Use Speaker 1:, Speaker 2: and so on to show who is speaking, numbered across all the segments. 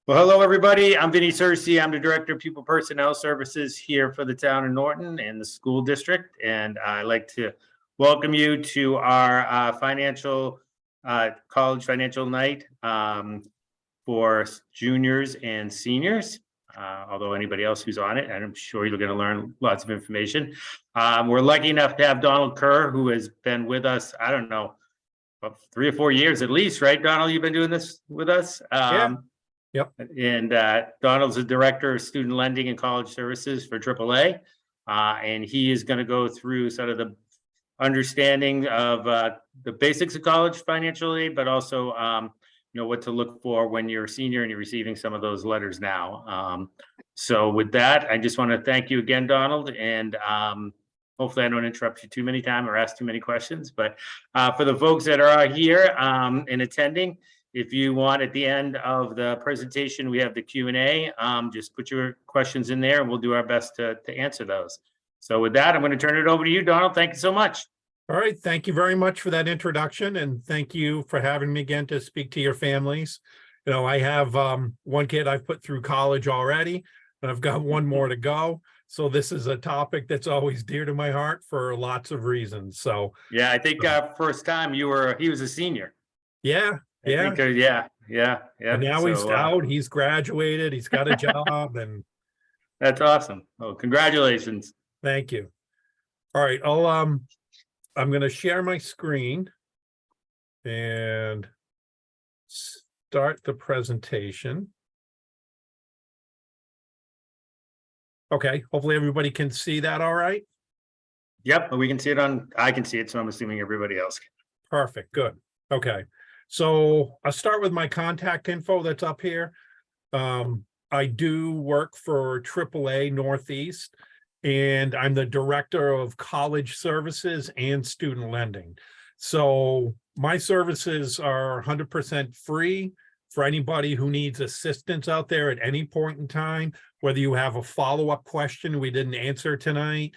Speaker 1: Well, hello, everybody. I'm Vinny Searcy. I'm the Director of Pupil Personnel Services here for the town of Norton and the school district. And I'd like to welcome you to our college financial night for juniors and seniors. Although anybody else who's on it, I'm sure you're going to learn lots of information. We're lucky enough to have Donald Kerr, who has been with us, I don't know, about 3 or 4 years at least, right, Donald? You've been doing this with us?
Speaker 2: Yeah. Yep.
Speaker 1: And Donald's the Director of Student Lending and College Services for AAA. And he is going to go through sort of the understanding of the basics of college financial aid, but also, what to look for when you're a senior and you're receiving some of those letters now. So with that, I just want to thank you again, Donald, and hopefully I don't interrupt you too many times or ask too many questions. But for the folks that are here and attending, if you want, at the end of the presentation, we have the Q&A. Just put your questions in there and we'll do our best to answer those. So with that, I'm going to turn it over to you, Donald. Thank you so much.
Speaker 2: All right. Thank you very much for that introduction. And thank you for having me again to speak to your families. I have one kid I've put through college already, and I've got one more to go. So this is a topic that's always dear to my heart for lots of reasons. So
Speaker 1: yeah, I think first time he was a senior.
Speaker 2: Yeah.
Speaker 1: Yeah.
Speaker 2: And now he's out, he's graduated, he's got a job, and
Speaker 1: that's awesome. Oh, congratulations.
Speaker 2: Thank you. All right, I'm going to share my screen and start the presentation. Okay, hopefully everybody can see that all right.
Speaker 1: Yep, we can see it I can see it, so I'm assuming everybody else can.
Speaker 2: Perfect, good. Okay. So I'll start with my contact info that's up here. I do work for AAA Northeast, and I'm the Director of College Services and Student Lending. So my services are 100% free for anybody who needs assistance out there at any point in time, whether you have a follow-up question we didn't answer tonight,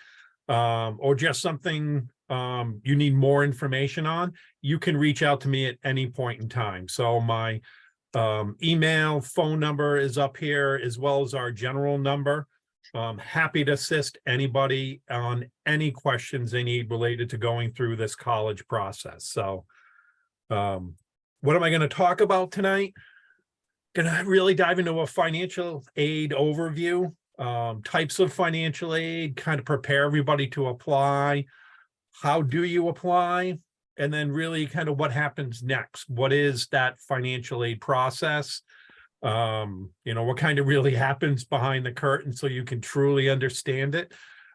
Speaker 2: or just something you need more information on, you can reach out to me at any point in time. So my email, phone number is up here, as well as our general number. Happy to assist anybody on any questions they need related to going through this college process. So what am I going to talk about tonight? Going to really dive into a financial aid overview, types of financial aid, kind of prepare everybody to apply. How do you apply? And then really kind of what happens next? What is that financial aid process? What kind of really happens behind the curtain so you can truly understand it.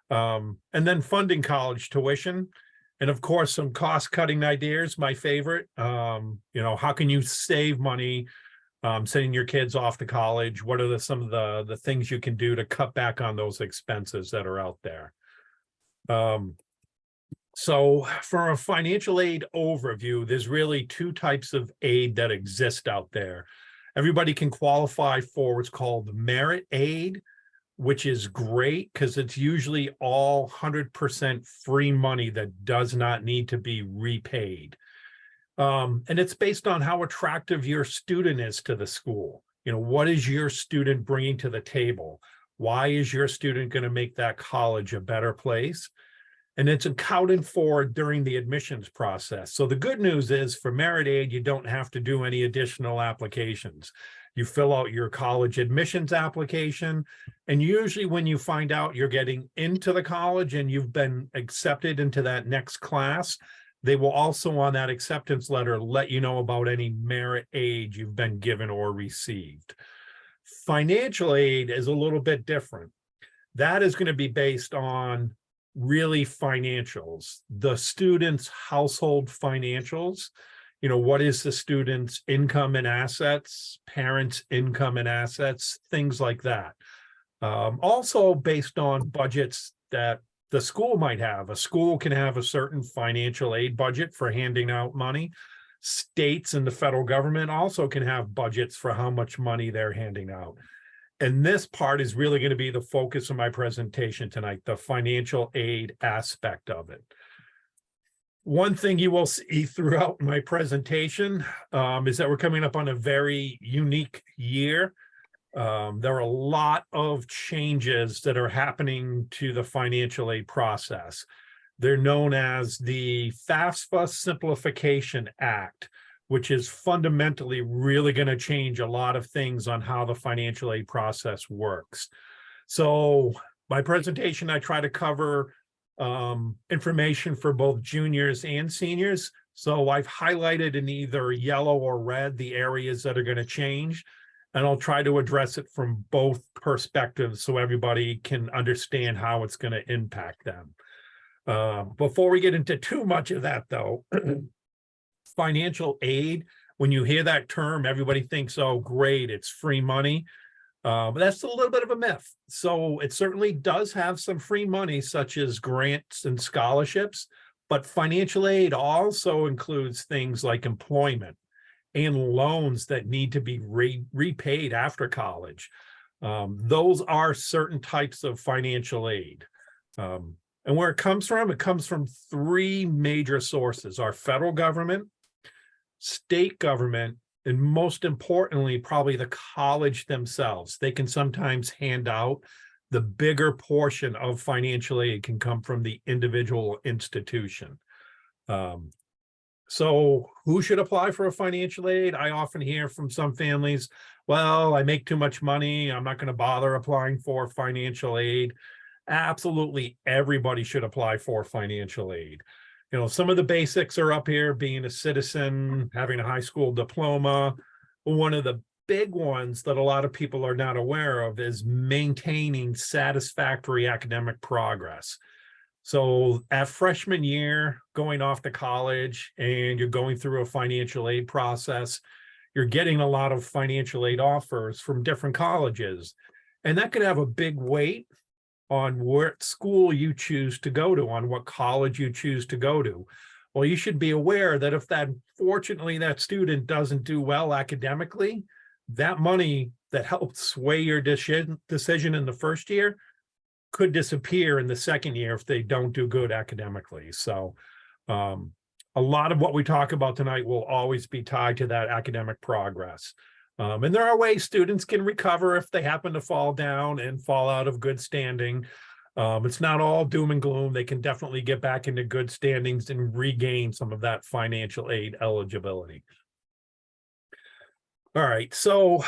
Speaker 2: And then funding college tuition. And of course, some cost-cutting ideas, my favorite. How can you save money sending your kids off to college? What are some of the things you can do to cut back on those expenses that are out there? So for a financial aid overview, there's really two types of aid that exist out there. Everybody can qualify for what's called merit aid, which is great because it's usually all 100% free money that does not need to be repaid. And it's based on how attractive your student is to the school. What is your student bringing to the table? Why is your student going to make that college a better place? And it's accounted for during the admissions process. So the good news is for merit aid, you don't have to do any additional applications. You fill out your college admissions application, and usually when you find out you're getting into the college and you've been accepted into that next class, they will also on that acceptance letter let you know about any merit aid you've been given or received. Financial aid is a little bit different. That is going to be based on really financials, the student's household financials. What is the student's income and assets, parents' income and assets, things like that. Also based on budgets that the school might have. A school can have a certain financial aid budget for handing out money. States and the federal government also can have budgets for how much money they're handing out. And this part is really going to be the focus of my presentation tonight, the financial aid aspect of it. One thing you will see throughout my presentation is that we're coming up on a very unique year. There are a lot of changes that are happening to the financial aid process. They're known as the FAFSA Simplification Act, which is fundamentally really going to change a lot of things on how the financial aid process works. So my presentation, I try to cover information for both juniors and seniors. So I've highlighted in either yellow or red the areas that are going to change, and I'll try to address it from both perspectives so everybody can understand how it's going to impact them. Before we get into too much of that, though, financial aid, when you hear that term, everybody thinks, oh, great, it's free money. But that's a little bit of a myth. So it certainly does have some free money, such as grants and scholarships, but financial aid also includes things like employment and loans that need to be repaid after college. Those are certain types of financial aid. And where it comes from three major sources: our federal government, state government, and most importantly, probably the college themselves. They can sometimes hand out the bigger portion of financial aid can come from the individual institution. So who should apply for a financial aid? I often hear from some families, well, I make too much money, I'm not going to bother applying for financial aid. Absolutely everybody should apply for financial aid. You know, some of the basics are up here: being a citizen, having a high school diploma. One of the big ones that a lot of people are not aware of is maintaining satisfactory academic progress. So at freshman year, going off to college, and you're going through a financial aid process, you're getting a lot of financial aid offers from different colleges. And that could have a big weight on what school you choose to go to, on what college you choose to go to. Well, you should be aware that if fortunately that student doesn't do well academically, that money that helped sway your decision in the first year could disappear in the second year if they don't do good academically. So a lot of what we talk about tonight will always be tied to that academic progress. And there are ways students can recover if they happen to fall down and fall out of good standing. It's not all doom and gloom. They can definitely get back into good standings and regain some of that financial aid eligibility. All right, so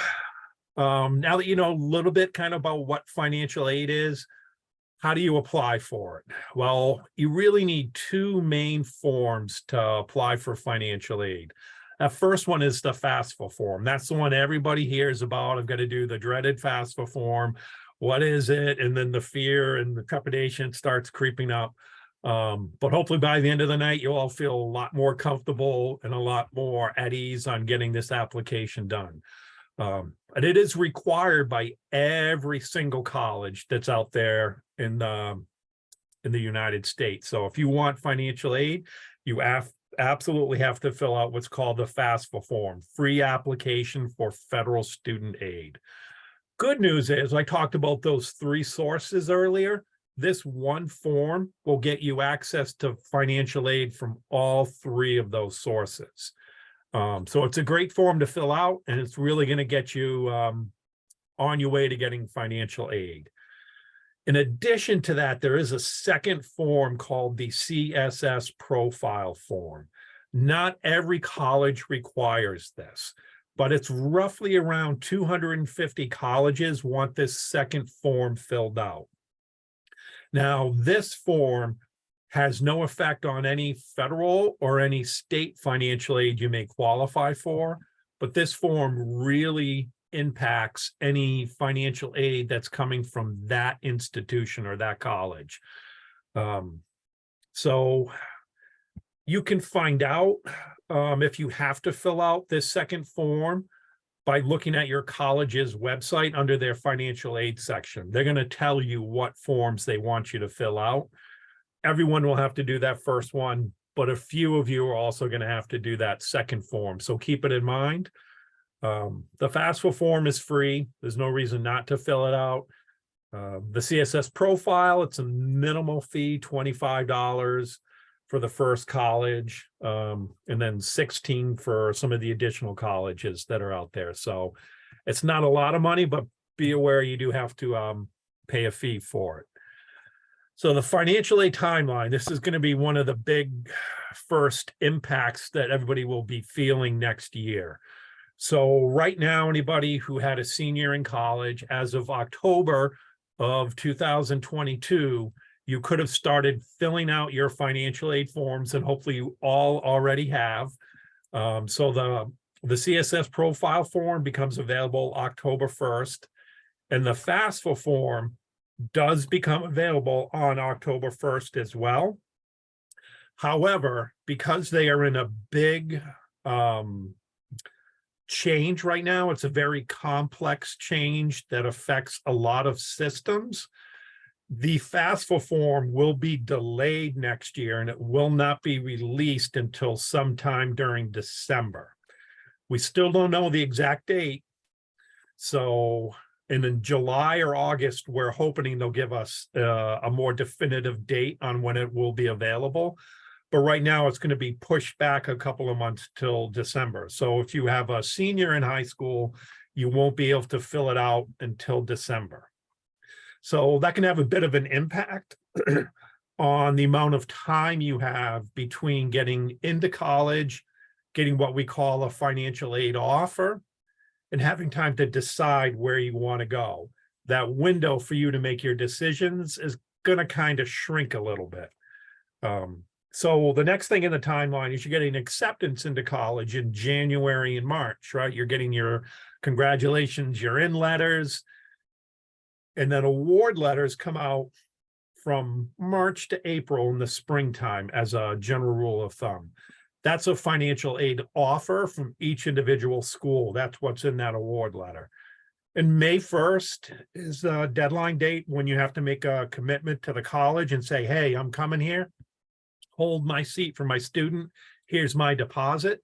Speaker 2: now that you know a little bit kind of about what financial aid is, how do you apply for it? Well, you really need two main forms to apply for financial aid. That first one is the FAFSA form. That's the one everybody hears about. I've got to do the dreaded FAFSA form. What is it? And then the fear and the trepidation starts creeping up. But hopefully by the end of the night, you'll all feel a lot more comfortable and a lot more at ease on getting this application done. And it is required by every single college that's out there in the United States. So if you want financial aid, you absolutely have to fill out what's called the FAFSA form, free application for federal student aid. Good news is, I talked about those three sources earlier. This one form will get you access to financial aid from all three of those sources. So it's a great form to fill out, and it's really going to get you on your way to getting financial aid. In addition to that, there is a second form called the CSS profile form. Not every college requires this, but it's roughly around 250 colleges want this second form filled out. Now, this form has no effect on any federal or any state financial aid you may qualify for, but this form really impacts any financial aid that's coming from that institution or that college. So you can find out if you have to fill out this second form by looking at your college's website under their financial aid section. They're going to tell you what forms they want you to fill out. Everyone will have to do that first one, but a few of you are also going to have to do that second form. So keep it in mind. The FAFSA form is free. There's no reason not to fill it out. The CSS profile, it's a minimal fee, $25 for the first college, and then $16 for some of the additional colleges that are out there. So it's not a lot of money, but be aware you do have to pay a fee for it. So the financial aid timeline, this is going to be one of the big first impacts that everybody will be feeling next year. So right now, anybody who had a senior in college as of October of 2022, you could have started filling out your financial aid forms, and hopefully you all already have. So the CSS profile form becomes available October 1st, and the FAFSA form does become available on October 1st as well. However, because they are in a big change right now, it's a very complex change that affects a lot of systems. The FAFSA form will be delayed next year, and it will not be released until sometime during December. We still don't know the exact date. So, and in July or August, we're hoping they'll give us a more definitive date on when it will be available. But right now, it's going to be pushed back a couple of months till December. So if you have a senior in high school, you won't be able to fill it out until December. So that can have a bit of an impact on the amount of time you have between getting into college, getting what we call a financial aid offer, and having time to decide where you want to go. That window for you to make your decisions is going to kind of shrink a little bit. So the next thing in the timeline is you're getting acceptance into college in January and March, right? You're getting your congratulations, you're in letters, and then award letters come out from March to April in the springtime as a general rule of thumb. That's a financial aid offer from each individual school. That's what's in that award letter. And May 1st is the deadline date when you have to make a commitment to the college and say, hey, I'm coming here. Hold my seat for my student. Here's my deposit.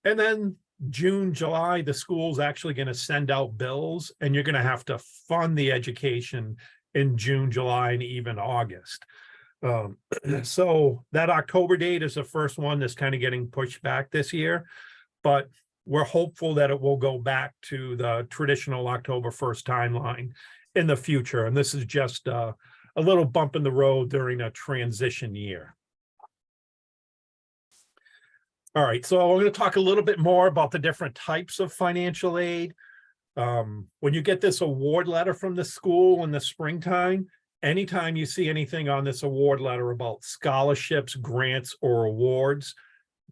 Speaker 2: And then June, July, the school's actually going to send out bills, and you're going to have to fund the education in June, July, and even August. So that October date is the first one that's kind of getting pushed back this year, but we're hopeful that it will go back to the traditional October 1st timeline in the future. And this is just a little bump in the road during a transition year. All right, so I'm going to talk a little bit more about the different types of financial aid. When you get this award letter from the school in the springtime, anytime you see anything on this award letter about scholarships, grants, or awards,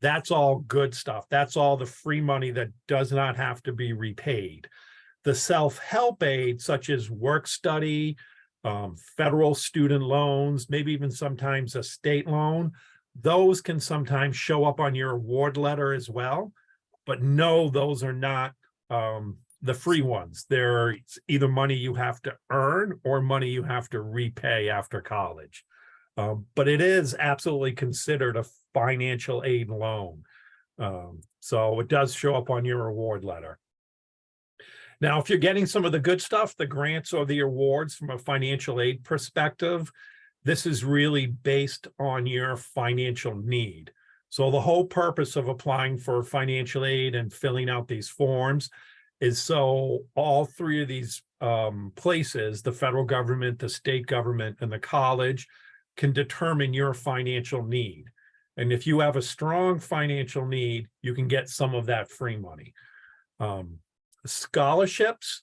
Speaker 2: that's all good stuff. That's all the free money that does not have to be repaid. The self-help aid, such as work study, federal student loans, maybe even sometimes a state loan, those can sometimes show up on your award letter as well. But no, those are not the free ones. They're either money you have to earn or money you have to repay after college. But it is absolutely considered a financial aid loan. So it does show up on your award letter. Now, if you're getting some of the good stuff, the grants or the awards from a financial aid perspective, this is really based on your financial need. So the whole purpose of applying for financial aid and filling out these forms is so all three of these places, the federal government, the state government, and the college, can determine your financial need. And if you have a strong financial need, you can get some of that free money. Scholarships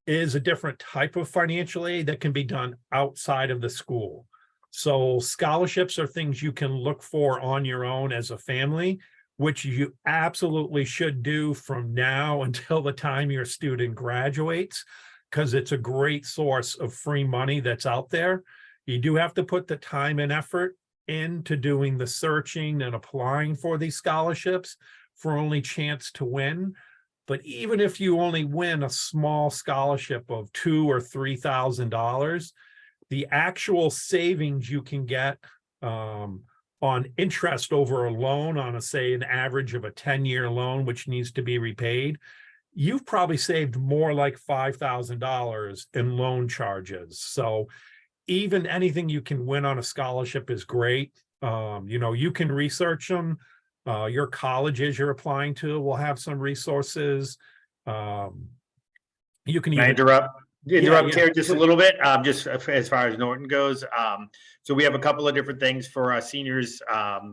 Speaker 2: is a different type of financial aid that can be done outside of the school. So scholarships are things you can look for on your own as a family, which you absolutely should do from now until the time your student graduates, because it's a great source of free money that's out there. You do have to put the time and effort into doing the searching and applying for these scholarships for only chance to win. But even if you only win a small scholarship of $2,000 or $3,000, the actual savings you can get on interest over a loan on say an average of a 10-year loan, which needs to be repaid, you've probably saved more like $5,000 in loan charges. So even anything you can win on a scholarship is great. You can research them. Your colleges you're applying to will have some resources. You can
Speaker 1: Can I
Speaker 2: even,
Speaker 1: interrupt
Speaker 2: yeah,
Speaker 1: here just a little bit, just as far as Norton goes. So we have a couple of different things for our seniors,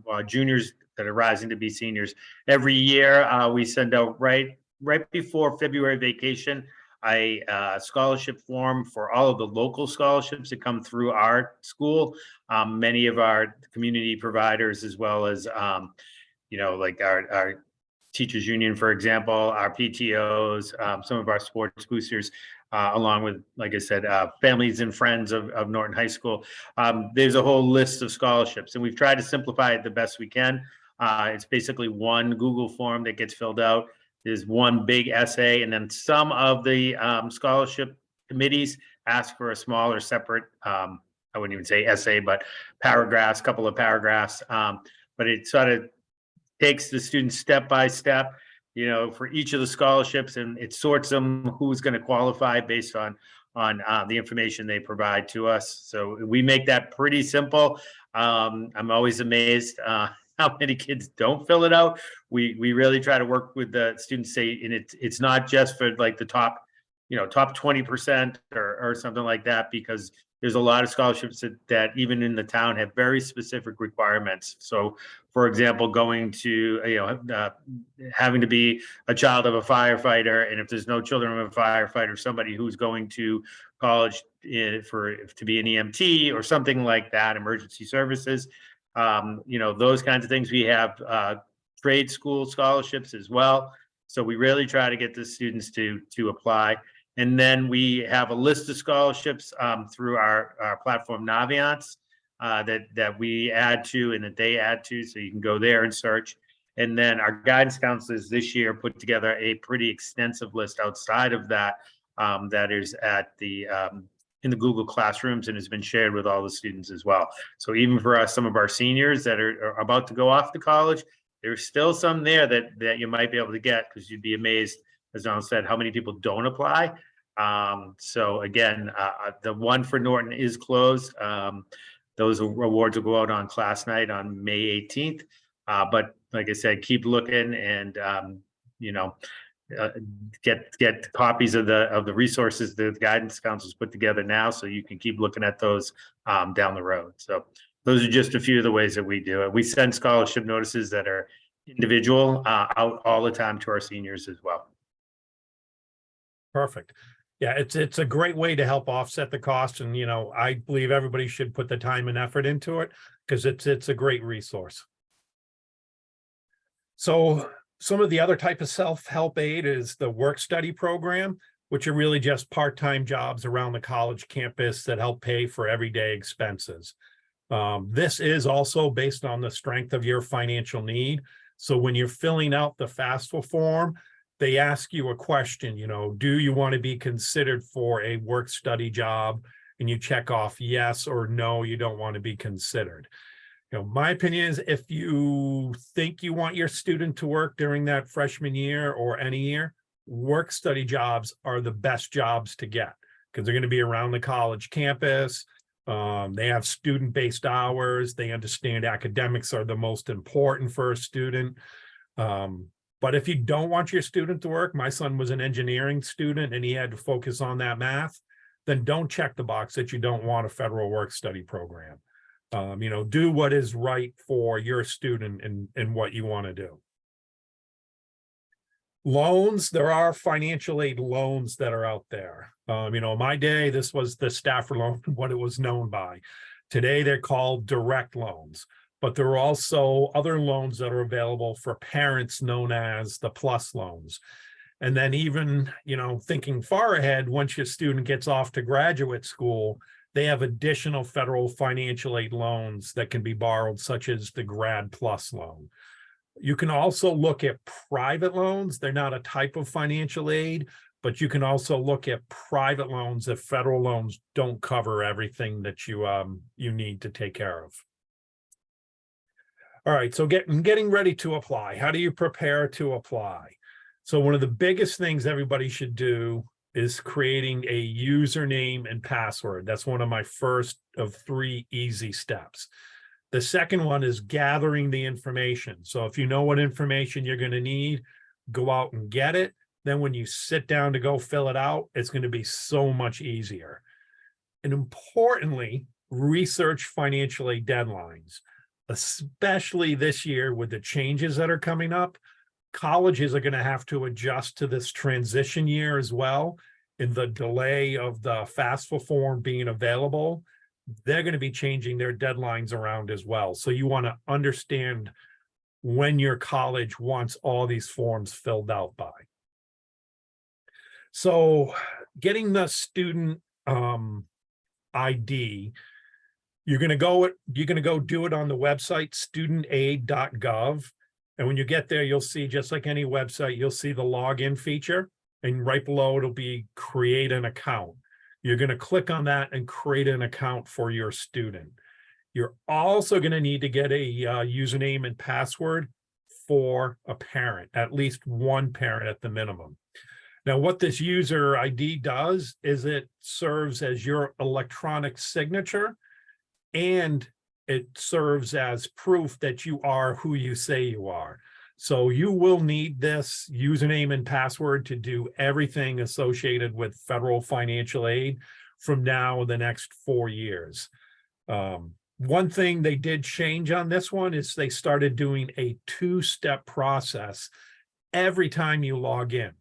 Speaker 1: or juniors that are rising to be seniors. Every year, we send out right before February vacation, a scholarship form for all of the local scholarships that come through our school. Many of our community providers, as well as, like our teachers union, for example, our PTOs, some of our sports boosters, along with, like I said, families and friends of Norton High School. There's a whole list of scholarships, and we've tried to simplify it the best we can. It's basically one Google form that gets filled out. There's one big essay, and then some of the scholarship committees ask for a smaller, separate, I wouldn't even say essay, but paragraphs, couple of paragraphs. But it sort of takes the students step by step, for each of the scholarships, and it sorts them who's going to qualify based on the information they provide to us. So we make that pretty simple. I'm always amazed how many kids don't fill it out. We really try to work with the students, say, and it's not just for like the top, top 20% or something like that, because there's a lot of scholarships that even in the town have very specific requirements. So, for example, going to, having to be a child of a firefighter, and if there's no children of a firefighter, somebody who's going to college to be an EMT or something like that, emergency services, those kinds of things. We have trade school scholarships as well. So we really try to get the students to apply. And then we have a list of scholarships through our platform Naviance that we add to and that they add to, so you can go there and search. And then our guidance counselors this year put together a pretty extensive list outside of that, that is at in the Google Classrooms and has been shared with all the students as well. So even for us, some of our seniors that are about to go off to college, there's still some there that you might be able to get, because you'd be amazed, as Donald said, how many people don't apply. So again, the one for Norton is closed. Those awards will go out on class night on May 18th. But like I said, keep looking, and get copies of the resources the guidance councils put together now, so you can keep looking at those down the road. So those are just a few of the ways that we do it. We send scholarship notices that are individual out all the time to our seniors as well.
Speaker 2: perfect. Yeah, it's a great way to help offset the cost, and I believe everybody should put the time and effort into it, because it's a great resource. So some of the other type of self-help aid is the work study program, which are really just part-time jobs around the college campus that help pay for everyday expenses. This is also based on the strength of your financial need. So when you're filling out the FAFSA form, they ask you a question, do you want to be considered for a work study job? And you check off yes or no, you don't want to be considered. My opinion is, if you think you want your student to work during that freshman year or any year, work study jobs are the best jobs to get, because they're going to be around the college campus. They have student-based hours. They understand academics are the most important for a student. But if you don't want your student to work, my son was an engineering student and he had to focus on that math, then don't check the box that you don't want a federal work study program. Do what is right for your student and what you want to do. Loans, there are financial aid loans that are out there. My day, this was the Stafford loan, what it was known by. Today, they're called direct loans, but there are also other loans that are available for parents, known as the PLUS loans. And then even, thinking far ahead, once your student gets off to graduate school, they have additional federal financial aid loans that can be borrowed, such as the Grad Plus loan. You can also look at private loans. They're not a type of financial aid, but you can also look at private loans if federal loans don't cover everything that you need to take care of. All right, so getting ready to apply. How do you prepare to apply? So one of the biggest things everybody should do is creating a username and password. That's one of my first of 3 easy steps. The second one is gathering the information. So if you know what information you're going to need, go out and get it. then when you sit down to go fill it out, it's going to be so much easier. And importantly, research financial aid deadlines, especially this year with the changes that are coming up. Colleges are going to have to adjust to this transition year as well. In the delay of the FAFSA form being available, they're going to be changing their deadlines around as well. So you want to understand when your college wants all these forms filled out by. So getting the student ID, you're going to go do it on the website studentaid.gov. And when you get there, you'll see, just like any website, you'll see the login feature, and right below it'll be create an account. You're going to click on that and create an account for your student. You're also going to need to get a username and password for a parent, at least one parent at the minimum. Now, what this user ID does is it serves as your electronic signature, and it serves as proof that you are who you say you are. So you will need this username and password to do everything associated with federal financial aid from now the next 4 years. One thing they did change on this one is they started doing a 2-step process every time you log in.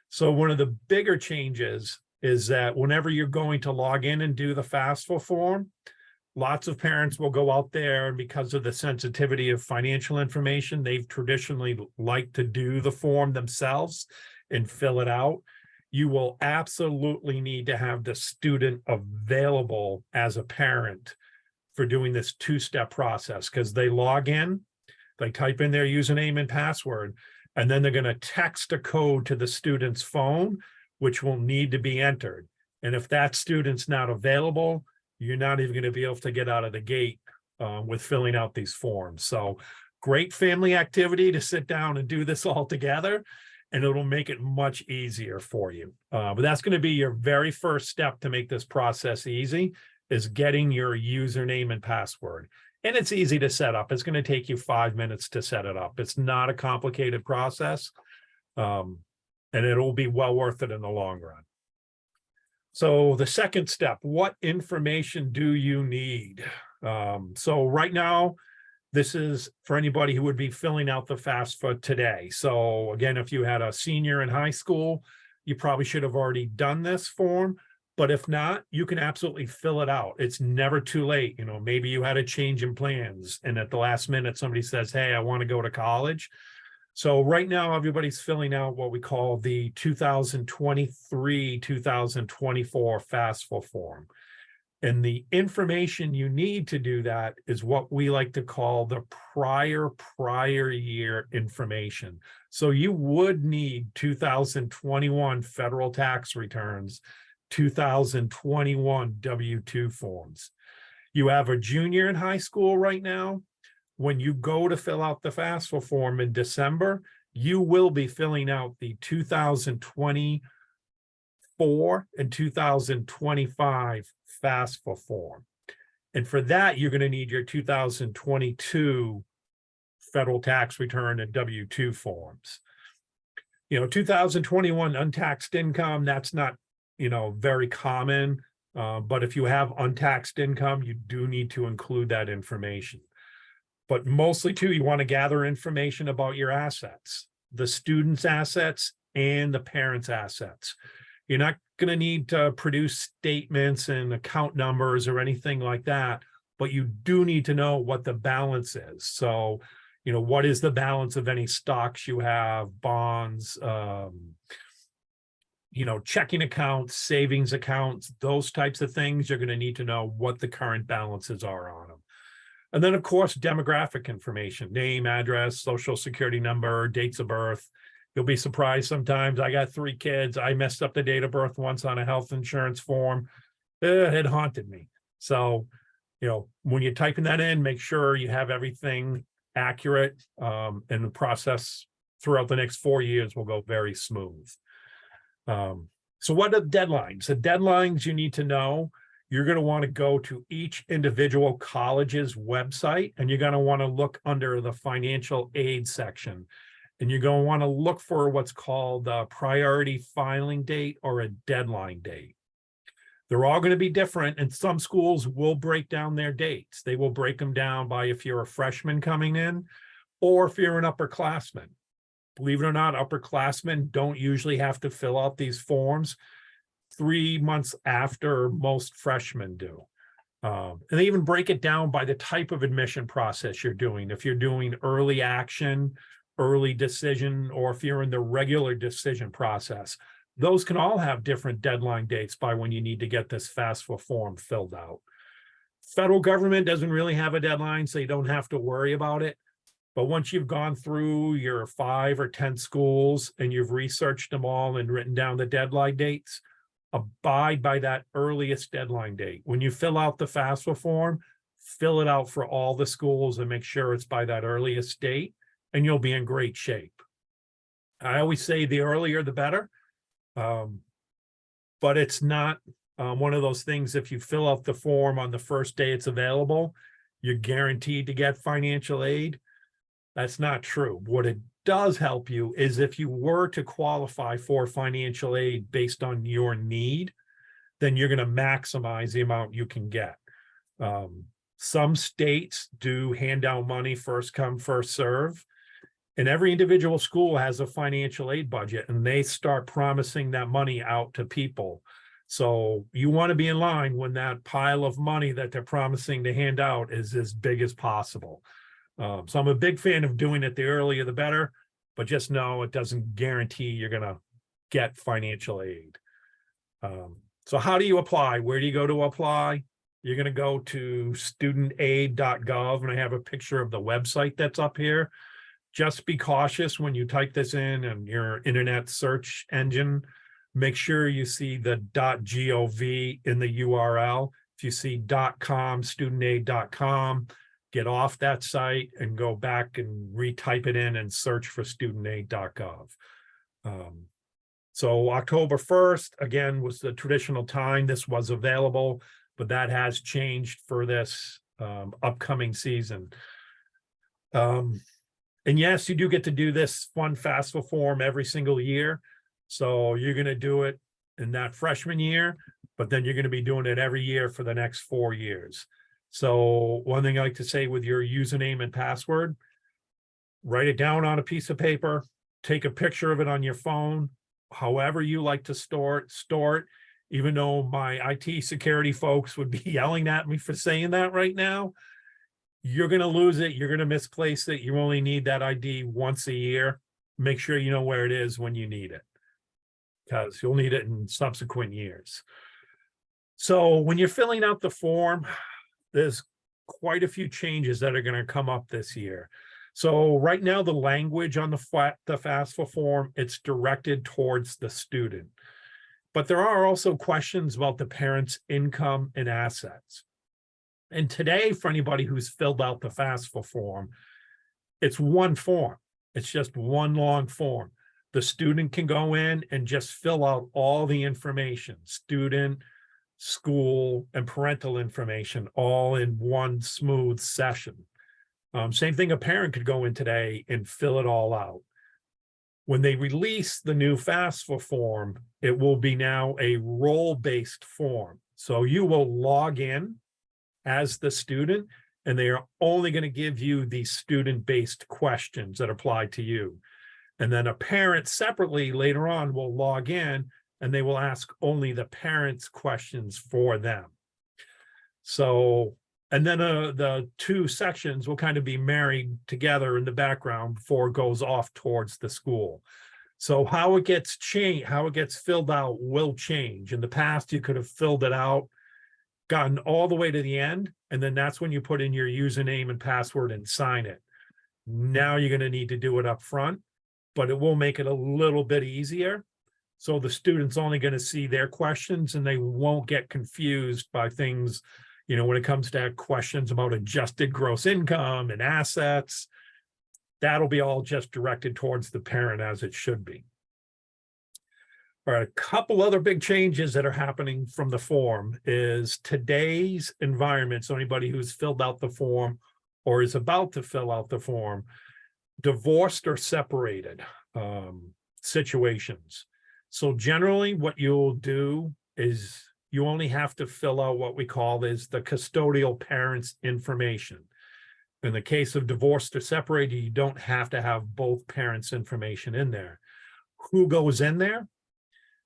Speaker 2: So one of the bigger changes is that whenever you're going to log in and do the FAFSA form, lots of parents will go out there, and because of the sensitivity of financial information, they've traditionally liked to do the form themselves and fill it out. You will absolutely need to have the student available as a parent for doing this 2-step process, because they log in, they type in their username and password, and then they're going to text a code to the student's phone, which will need to be entered. And if that student's not available, you're not even going to be able to get out of the gate with filling out these forms. So great family activity to sit down and do this all together, and it'll make it much easier for you. But that's going to be your very first step to make this process easy, is getting your username and password. And it's easy to set up. It's going to take you 5 minutes to set it up. It's not a complicated process, and it'll be well worth it in the long run. So the second step, what information do you need? So right now, this is for anybody who would be filling out the FAFSA today. So again, if you had a senior in high school, you probably should have already done this form. But if not, you can absolutely fill it out. It's never too late. You know, maybe you had a change in plans, and at the last minute, somebody says, hey, I want to go to college. So right now, everybody's filling out what we call the 2023-2024 FAFSA form. And the information you need to do that is what we like to call the prior year information. So you would need 2021 federal tax returns, 2021 W-2 forms. You have a junior in high school right now. When you go to fill out the FAFSA form in December, you will be filling out the 2024 and 2025 FAFSA form. And for that, you're going to need your 2022 federal tax return and W-2 forms. 2021 untaxed income, that's not, very common. But if you have untaxed income, you do need to include that information. But mostly too, you want to gather information about your assets, the student's assets and the parent's assets. You're not going to need to produce statements and account numbers or anything like that, but you do need to know what the balance is. So, what is the balance of any stocks you have, bonds, checking accounts, savings accounts, those types of things. You're going to need to know what the current balances are on them. And then, of course, demographic information, name, address, social security number, dates of birth. You'll be surprised sometimes. I got 3 kids. I messed up the date of birth once on a health insurance form. It haunted me. So, when you're typing that in, make sure you have everything accurate, and the process throughout the next 4 years will go very smooth. So what are the deadlines? The deadlines you need to know. You're going to want to go to each individual college's website, and you're going to want to look under the financial aid section. And you're going to want to look for what's called a priority filing date or a deadline date. They're all going to be different, and some schools will break down their dates. They will break them down by if you're a freshman coming in or if you're an upperclassman. Believe it or not, upperclassmen don't usually have to fill out these forms 3 months after most freshmen do. And they even break it down by the type of admission process you're doing. If you're doing early action, early decision, or if you're in the regular decision process, those can all have different deadline dates by when you need to get this FAFSA form filled out. Federal government doesn't really have a deadline, so you don't have to worry about it. But once you've gone through your 5 or 10 schools and you've researched them all and written down the deadline dates, abide by that earliest deadline date. When you fill out the FAFSA form, fill it out for all the schools and make sure it's by that earliest date, and you'll be in great shape. I always say the earlier, the better. But it's not one of those things, if you fill out the form on the first day it's available, you're guaranteed to get financial aid. That's not true. What it does help you is if you were to qualify for financial aid based on your need, then you're going to maximize the amount you can get. Some states do hand out money first come, first serve. And every individual school has a financial aid budget, and they start promising that money out to people. So you want to be in line when that pile of money that they're promising to hand out is as big as possible. So I'm a big fan of doing it the earlier the better, but just know it doesn't guarantee you're going to get financial aid. So how do you apply? Where do you go to apply? You're going to go to studentaid.gov, and I have a picture of the website that's up here. Just be cautious when you type this in your internet search engine. Make sure you see the .gov in the URL. If you see .com, studentaid.com, get off that site and go back and retype it in and search for studentaid.gov. So October 1st, again, was the traditional time this was available, but that has changed for this upcoming season. And yes, you do get to do this fun FAFSA form every single year. So you're going to do it in that freshman year, but then you're going to be doing it every year for the next 4 years. So one thing I like to say with your username and password, write it down on a piece of paper, take a picture of it on your phone, however you like to store it, even though my IT security folks would be yelling at me for saying that right now. You're going to lose it. You're going to misplace it. You only need that ID once a year. Make sure you know where it is when you need it, because you'll need it in subsequent years. So when you're filling out the form, there's quite a few changes that are going to come up this year. So right now, the language on the FAFSA form, it's directed towards the student. But there are also questions about the parent's income and assets. And today, for anybody who's filled out the FAFSA form, it's one form. It's just one long form. The student can go in and just fill out all the information, student, school, and parental information, all in one smooth session. Same thing, a parent could go in today and fill it all out. When they release the new FAFSA form, it will be now a role-based form. So you will log in as the student, and they are only going to give you the student-based questions that apply to you. And then a parent separately later on will log in, and they will ask only the parents' questions for them. So, and then the two sections will kind of be married together in the background before it goes off towards the school. So how it gets changed, how it gets filled out will change. In the past, you could have filled it out, gotten all the way to the end, and then that's when you put in your username and password and sign it. Now you're going to need to do it up front, but it will make it a little bit easier. So the student's only going to see their questions, and they won't get confused by things, you know, when it comes to questions about adjusted gross income and assets. That'll be all just directed towards the parent, as it should be. All right, a couple other big changes that are happening from the form is today's environment. So anybody who's filled out the form or is about to fill out the form, divorced or separated situations. So generally what you'll do is you only have to fill out what we call is the custodial parents information. In the case of divorced or separated, you don't have to have both parents' information in there. Who goes in there?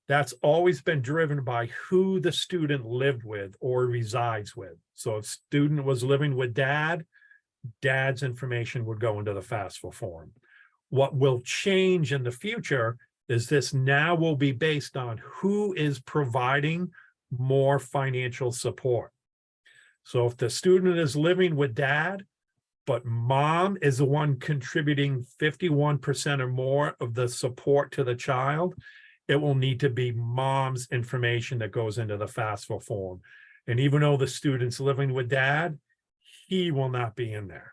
Speaker 2: That's always been driven by who the student lived with or resides with. So if student was living with dad's information would go into the FAFSA form. What will change in the future is this now will be based on who is providing more financial support. So if the student is living with dad, but mom is the one contributing 51% or more of the support to the child, it will need to be mom's information that goes into the FAFSA form. And even though the student's living with dad, he will not be in there.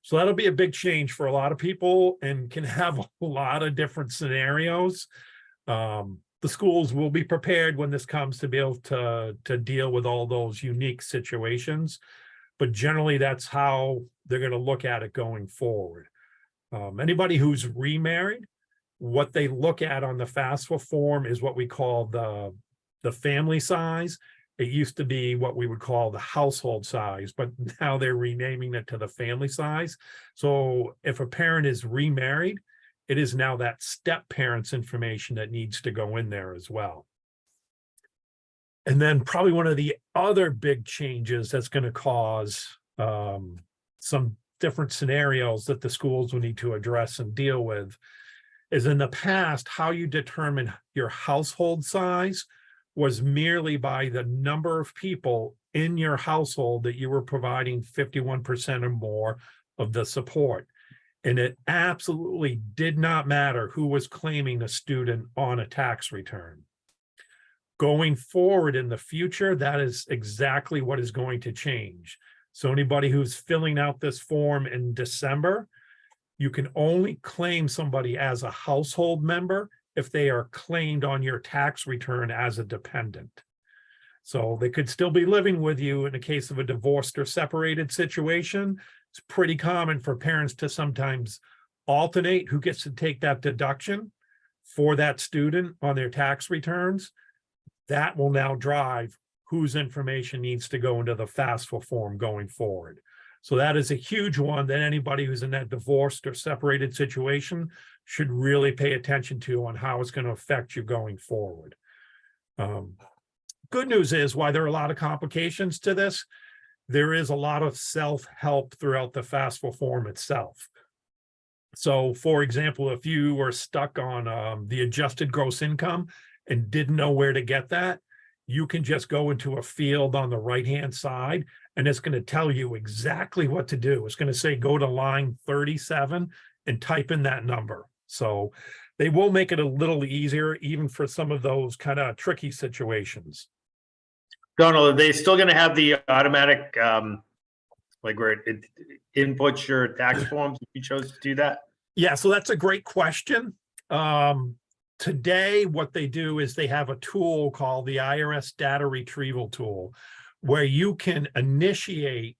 Speaker 2: So that'll be a big change for a lot of people and can have a lot of different scenarios. The schools will be prepared when this comes to be able to deal with all those unique situations. But generally, that's how they're going to look at it going forward. Anybody who's remarried, what they look at on the FAFSA form is what we call the family size. It used to be what we would call the household size, but now they're renaming it to the family size. So if a parent is remarried, it is now that step parents information that needs to go in there as well. And then probably one of the other big changes that's going to cause some different scenarios that the schools will need to address and deal with is in the past, how you determine your household size was merely by the number of people in your household that you were providing 51% or more of the support. And it absolutely did not matter who was claiming a student on a tax return. Going forward in the future, that is exactly what is going to change. So anybody who's filling out this form in December, you can only claim somebody as a household member if they are claimed on your tax return as a dependent. So they could still be living with you in the case of a divorced or separated situation. It's pretty common for parents to sometimes alternate who gets to take that deduction for that student on their tax returns. That will now drive whose information needs to go into the FAFSA form going forward. So that is a huge one that anybody who's in that divorced or separated situation should really pay attention to on how it's going to affect you going forward. Good news is, why there are a lot of complications to this, there is a lot of self-help throughout the FAFSA form itself. So for example, if you were stuck on the adjusted gross income and didn't know where to get that, you can just go into a field on the right-hand side and it's going to tell you exactly what to do. It's going to say, go to line 37 and type in that number. So they will make it a little easier, even for some of those kind of tricky situations.
Speaker 1: Donald, are they still going to have the automatic, like where it inputs your tax forms if you chose to do that?
Speaker 2: Yeah, so that's a great question. Today, what they do is they have a tool called the IRS Data Retrieval Tool, where you can initiate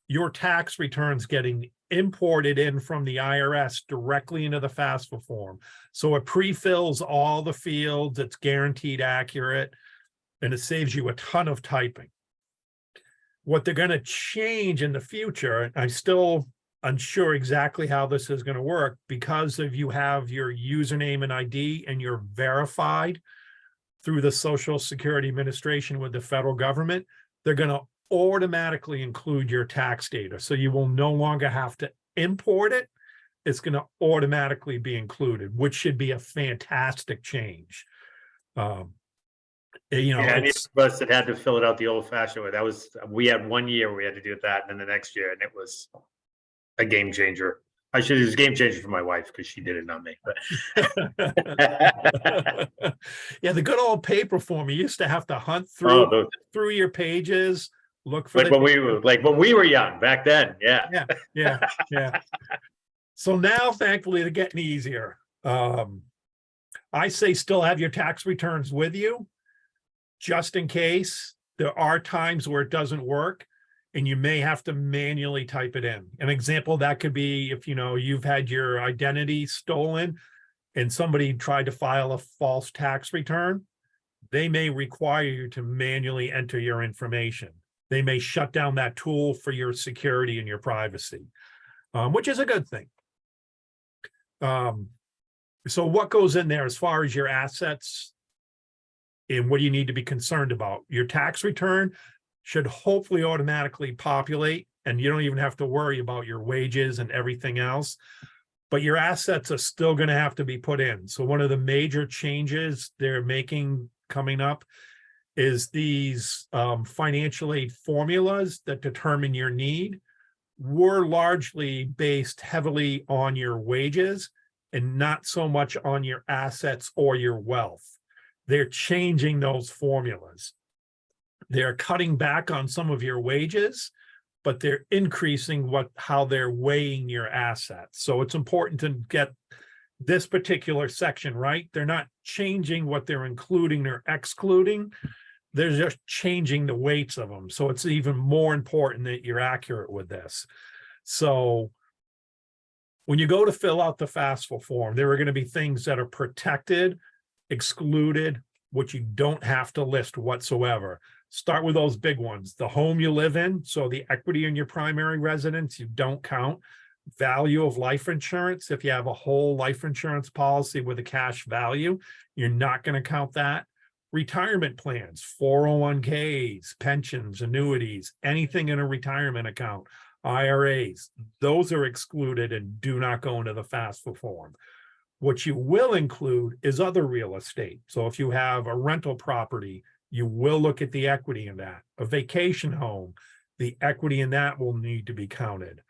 Speaker 2: your tax returns getting imported in from the IRS directly into the FAFSA form. So it pre-fills all the fields, it's guaranteed accurate, and it saves you a ton of typing. What they're going to change in the future, I'm still unsure exactly how this is going to work, because if you have your username and ID and you're verified through the Social Security Administration with the federal government, they're going to automatically include your tax data. So you will no longer have to import it. It's going to automatically be included, which should be a fantastic change. You know,
Speaker 1: yeah, any of us that had to fill it out the old-fashioned way, we had 1 year we had to do that, and then the next year, and it was a game changer. I should use game changer for my wife because she did it, not me. But
Speaker 2: yeah, the good old paper form. You used to have to hunt through your pages, look for
Speaker 1: when we were young back then. Yeah.
Speaker 2: Yeah. So now, thankfully, they're getting easier. I say still have your tax returns with you, just in case. There are times where it doesn't work. and you may have to manually type it in. An example of that could be if, you've had your identity stolen and somebody tried to file a false tax return, they may require you to manually enter your information. They may shut down that tool for your security and your privacy, which is a good thing. So what goes in there as far as your assets and what do you need to be concerned about? Your tax return should hopefully automatically populate, and you don't even have to worry about your wages and everything else. But your assets are still going to have to be put in. So one of the major changes they're making coming up is these financial aid formulas that determine your need were largely based heavily on your wages and not so much on your assets or your wealth. They're changing those formulas. They're cutting back on some of your wages, but they're increasing how they're weighing your assets. So it's important to get this particular section right. They're not changing what they're including or excluding. They're just changing the weights of them. So it's even more important that you're accurate with this. So when you go to fill out the FAFSA form, there are going to be things that are protected, excluded, which you don't have to list whatsoever. Start with those big ones. The home you live in, so the equity in your primary residence, you don't count. Value of life insurance, if you have a whole life insurance policy with a cash value, you're not going to count that. Retirement plans, 401ks, pensions, annuities, anything in a retirement account, IRAs, those are excluded and do not go into the FAFSA form. What you will include is other real estate. So if you have a rental property, you will look at the equity in that. A vacation home, the equity in that will need to be counted.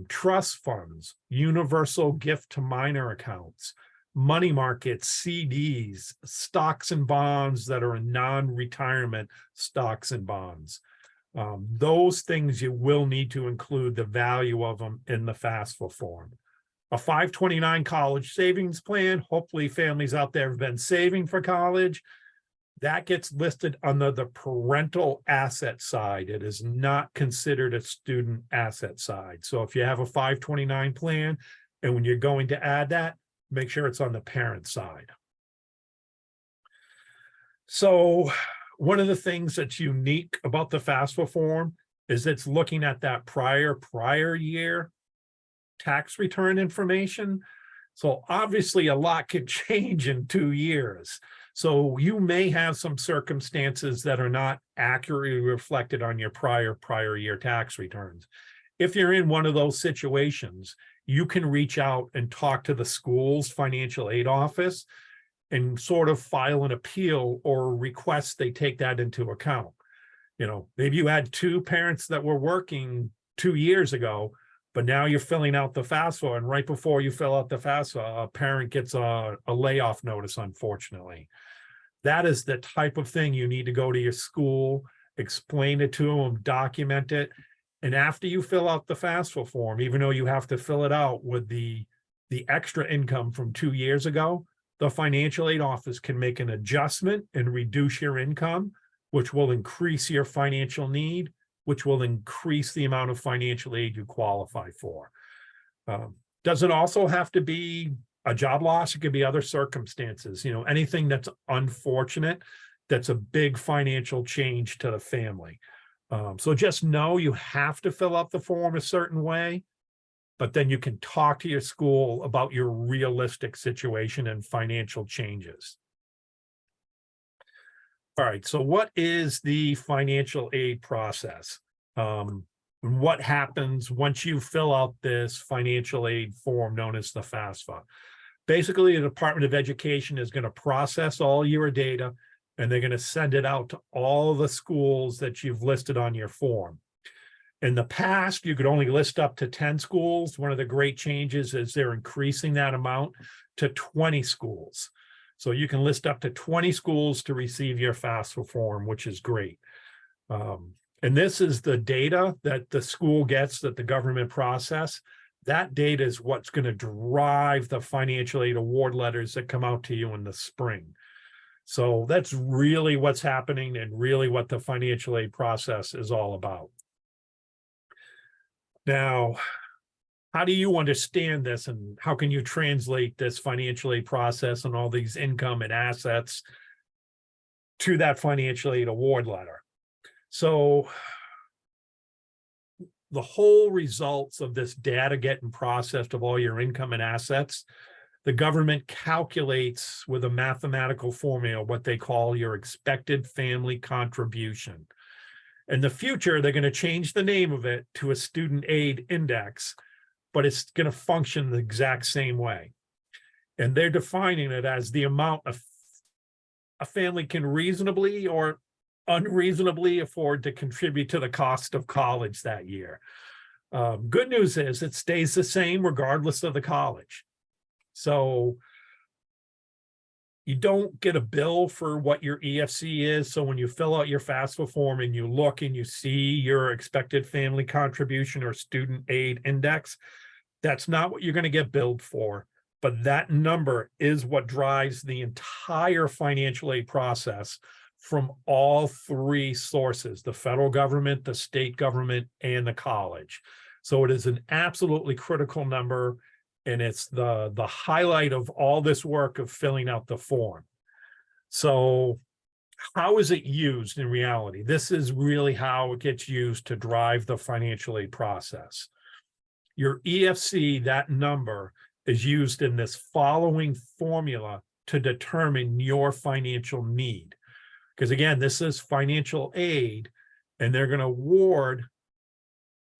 Speaker 2: Trust funds, universal gift to minor accounts, money markets, CDs, stocks and bonds that are non-retirement stocks and bonds. Those things you will need to include the value of them in the FAFSA form. A 529 college savings plan, hopefully families out there have been saving for college. That gets listed under the parental asset side. It is not considered a student asset side. So if you have a 529 plan, and when you're going to add that, make sure it's on the parent side. So one of the things that's unique about the FAFSA form is it's looking at that prior year tax return information. So obviously a lot could change in 2 years. So you may have some circumstances that are not accurately reflected on your prior year tax returns. If you're in one of those situations, you can reach out and talk to the school's financial aid office and sort of file an appeal or request they take that into account. Maybe you had 2 parents that were working 2 years ago, but now you're filling out the FAFSA, and right before you fill out the FAFSA, a parent gets a layoff notice, unfortunately. That is the type of thing you need to go to your school, explain it to them, document it. And after you fill out the FAFSA form, even though you have to fill it out with the extra income from 2 years ago, the financial aid office can make an adjustment and reduce your income, which will increase your financial need, which will increase the amount of financial aid you qualify for. Does it also have to be a job loss? It could be other circumstances, anything that's unfortunate, that's a big financial change to the family. So just know you have to fill out the form a certain way, but then you can talk to your school about your realistic situation and financial changes. All right, so what is the financial aid process? What happens once you fill out this financial aid form known as the FAFSA? Basically, the Department of Education is going to process all your data, and they're going to send it out to all the schools that you've listed on your form. In the past, you could only list up to 10 schools. One of the great changes is they're increasing that amount to 20 schools. So you can list up to 20 schools to receive your FAFSA form, which is great. And this is the data that the school gets, that the government process. That data is what's going to drive the financial aid award letters that come out to you in the spring. So that's really what's happening and really what the financial aid process is all about. Now, how do you understand this and how can you translate this financial aid process and all these income and assets to that financial aid award letter? So the whole results of this data getting processed of all your income and assets, the government calculates with a mathematical formula what they call your expected family contribution. In the future, they're going to change the name of it to a student aid index, but it's going to function the exact same way. And they're defining it as the amount of a family can reasonably or unreasonably afford to contribute to the cost of college that year. Good news is it stays the same regardless of the college. So you don't get a bill for what your EFC is. So when you fill out your FAFSA form and you look and you see your expected family contribution or student aid index, that's not what you're going to get billed for. But that number is what drives the entire financial aid process from all three sources, the federal government, the state government, and the college. So it is an absolutely critical number. And it's the highlight of all this work of filling out the form. So how is it used in reality? This is really how it gets used to drive the financial aid process. Your EFC, that number, is used in this following formula to determine your financial need. Because again, this is financial aid, and they're going to award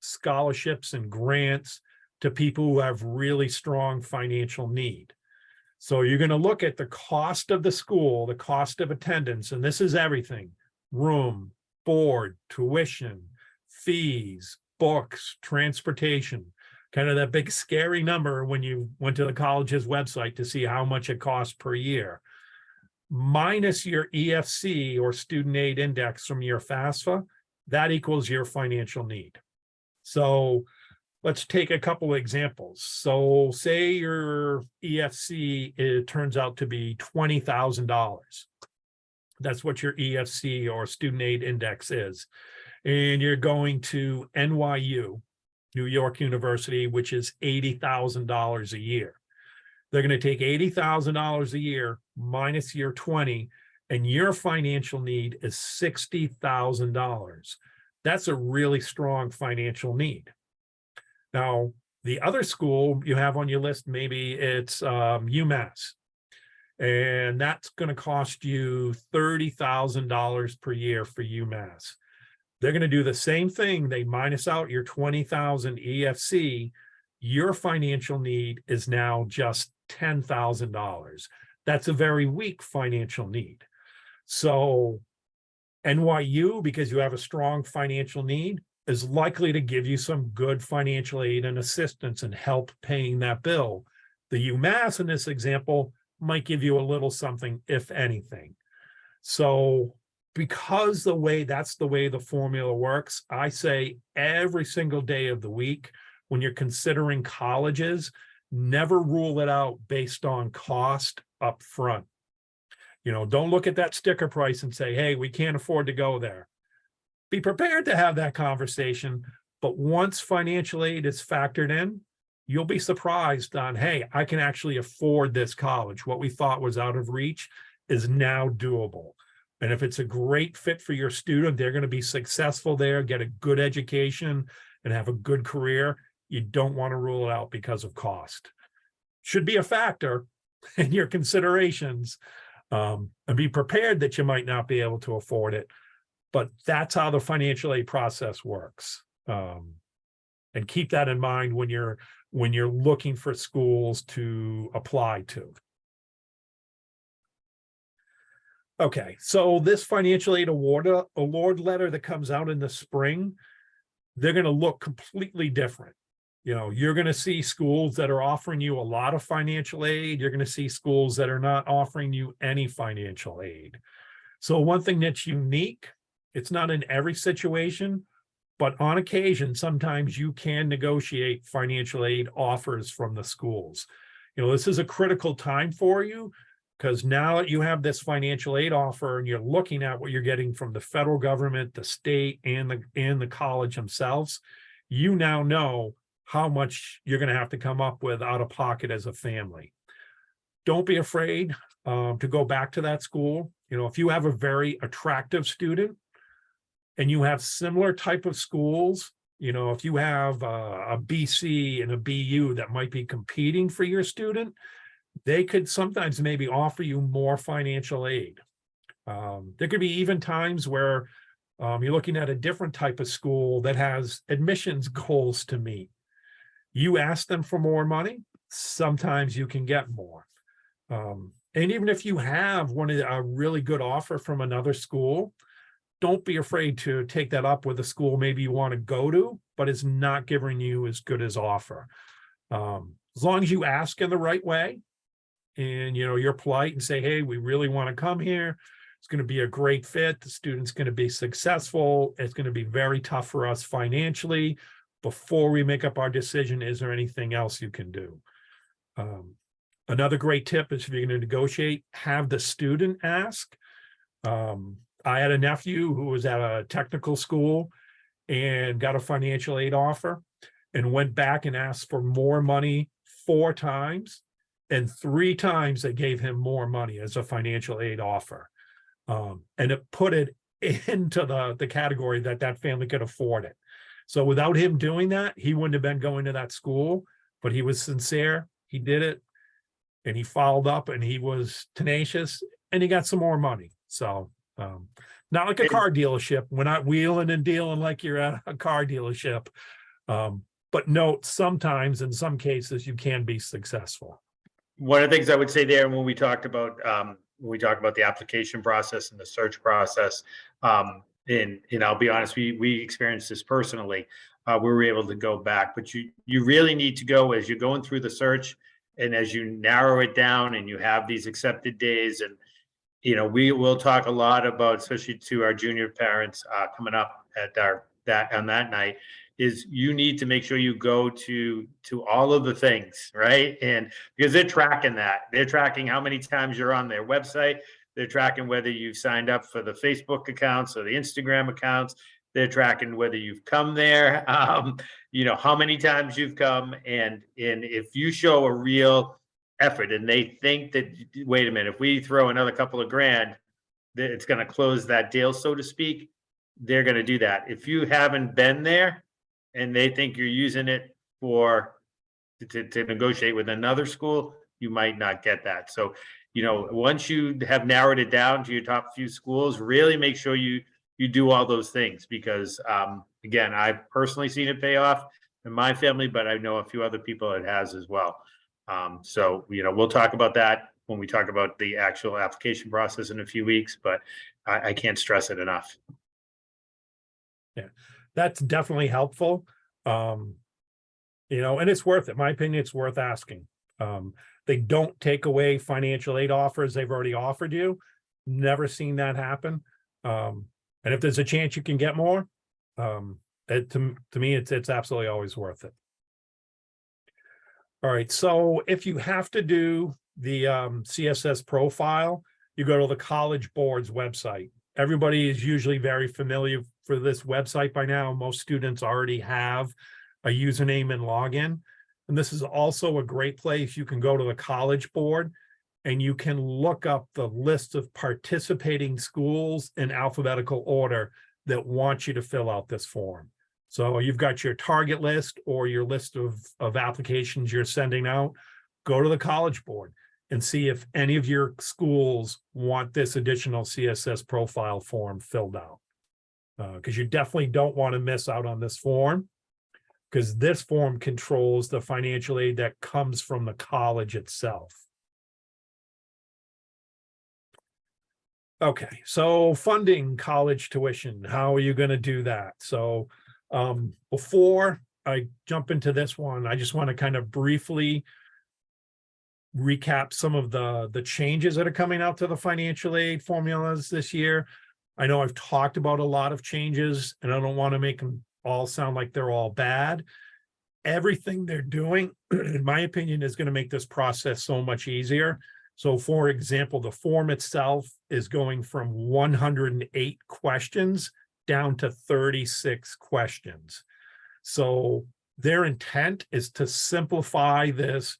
Speaker 2: scholarships and grants to people who have really strong financial need. So you're going to look at the cost of the school, the cost of attendance, and this is everything: room, board, tuition, fees, books, transportation, kind of that big scary number when you went to the college's website to see how much it costs per year, minus your EFC or student aid index from your FAFSA, that equals your financial need. So let's take a couple of examples. So say your EFC, it turns out to be $20,000. That's what your EFC or student aid index is. And you're going to NYU, New York University, which is $80,000 a year. They're going to take $80,000 a year minus your 20, and your financial need is $60,000. That's a really strong financial need. Now, the other school you have on your list, maybe it's UMass, and that's going to cost you $30,000 per year for UMass. They're going to do the same thing. They minus out your 20,000 EFC. Your financial need is now just $10,000. That's a very weak financial need. So NYU, because you have a strong financial need, is likely to give you some good financial aid and assistance and help paying that bill. The UMass in this example might give you a little something, if anything. So because that's the way the formula works, I say every single day of the week, when you're considering colleges, never rule it out based on cost up front. Don't look at that sticker price and say, hey, we can't afford to go there. Be prepared to have that conversation, but once financial aid is factored in, you'll be surprised on, hey, I can actually afford this college. What we thought was out of reach is now doable. And if it's a great fit for your student, they're going to be successful there, get a good education, and have a good career. You don't want to rule it out because of cost. Should be a factor in your considerations, and be prepared that you might not be able to afford it. But that's how the financial aid process works. And keep that in mind when you're looking for schools to apply to. Okay, so this financial aid award letter that comes out in the spring, they're going to look completely different. You're going to see schools that are offering you a lot of financial aid. You're going to see schools that are not offering you any financial aid. So one thing that's unique, it's not in every situation, but on occasion, sometimes you can negotiate financial aid offers from the schools. This is a critical time for you, because now that you have this financial aid offer and you're looking at what you're getting from the federal government, the state, and the college themselves, you now know how much you're going to have to come up with out of pocket as a family. Don't be afraid to go back to that school. You know, if you have a very attractive student and you have similar type of schools, you know, if you have a BC and a BU that might be competing for your student, they could sometimes maybe offer you more financial aid. There could be even times where you're looking at a different type of school that has admissions goals to meet. You ask them for more money, sometimes you can get more. And even if you have a really good offer from another school, don't be afraid to take that up with a school maybe you want to go to, but it's not giving you as good as offer. As long as you ask in the right way and, you know, you're polite and say, hey, we really want to come here. It's going to be a great fit. The student's going to be successful. It's going to be very tough for us financially. Before we make up our decision, is there anything else you can do? Another great tip is if you're going to negotiate, have the student ask. I had a nephew who was at a technical school and got a financial aid offer and went back and asked for more money 4 times, and 3 times they gave him more money as a financial aid offer. And it put it into the category that family could afford it. So without him doing that, he wouldn't have been going to that school, but he was sincere. He did it and he followed up and he was tenacious and he got some more money. So not like a car dealership. We're not wheeling and dealing like you're at a car dealership. But note, sometimes in some cases you can be successful.
Speaker 1: One of the things I would say there when we talked about the application process and the search process, and I'll be honest, we experienced this personally. We were able to go back, but you really need to go as you're going through the search and as you narrow it down and you have these accepted days. And you know, we will talk a lot about, especially to our junior parents coming up at on that night, is you need to make sure you go to all of the things, right? And because they're tracking that, they're tracking how many times you're on their website, they're tracking whether you've signed up for the Facebook accounts or the Instagram accounts, they're tracking whether you've come there, you know, how many times you've come, and if you show a real effort and they think that, wait a minute, if we throw another couple of grand, it's going to close that deal, so to speak, they're going to do that. If you haven't been there and they think you're using it to negotiate with another school, you might not get that. So, you know, once you have narrowed it down to your top few schools, really make sure you do all those things, because again, I've personally seen it pay off in my family, but I know a few other people it has as well. So, you know, we'll talk about that when we talk about the actual application process in a few weeks, but I can't stress it enough.
Speaker 2: Yeah, that's definitely helpful. You know, and it's worth it. In my opinion, it's worth asking. They don't take away financial aid offers they've already offered you. Never seen that happen. And if there's a chance you can get more, to me, it's absolutely always worth it. All right, so if you have to do the CSS profile, you go to the College Board's website. Everybody is usually very familiar for this website by now. Most students already have a username and login. And this is also a great place. You can go to the College Board and you can look up the list of participating schools in alphabetical order that want you to fill out this form. So you've got your target list or your list of applications you're sending out. Go to the College Board and see if any of your schools want this additional CSS profile form filled out. Because you definitely don't want to miss out on this form, because this form controls the financial aid that comes from the college itself. Okay, so funding college tuition, how are you going to do that? So before I jump into this one, I just want to kind of briefly recap some of the changes that are coming out to the financial aid formulas this year. I know I've talked about a lot of changes, and I don't want to make them all sound like they're all bad. Everything they're doing, in my opinion, is going to make this process so much easier. So, for example, the form itself is going from 108 questions down to 36 questions. So their intent is to simplify this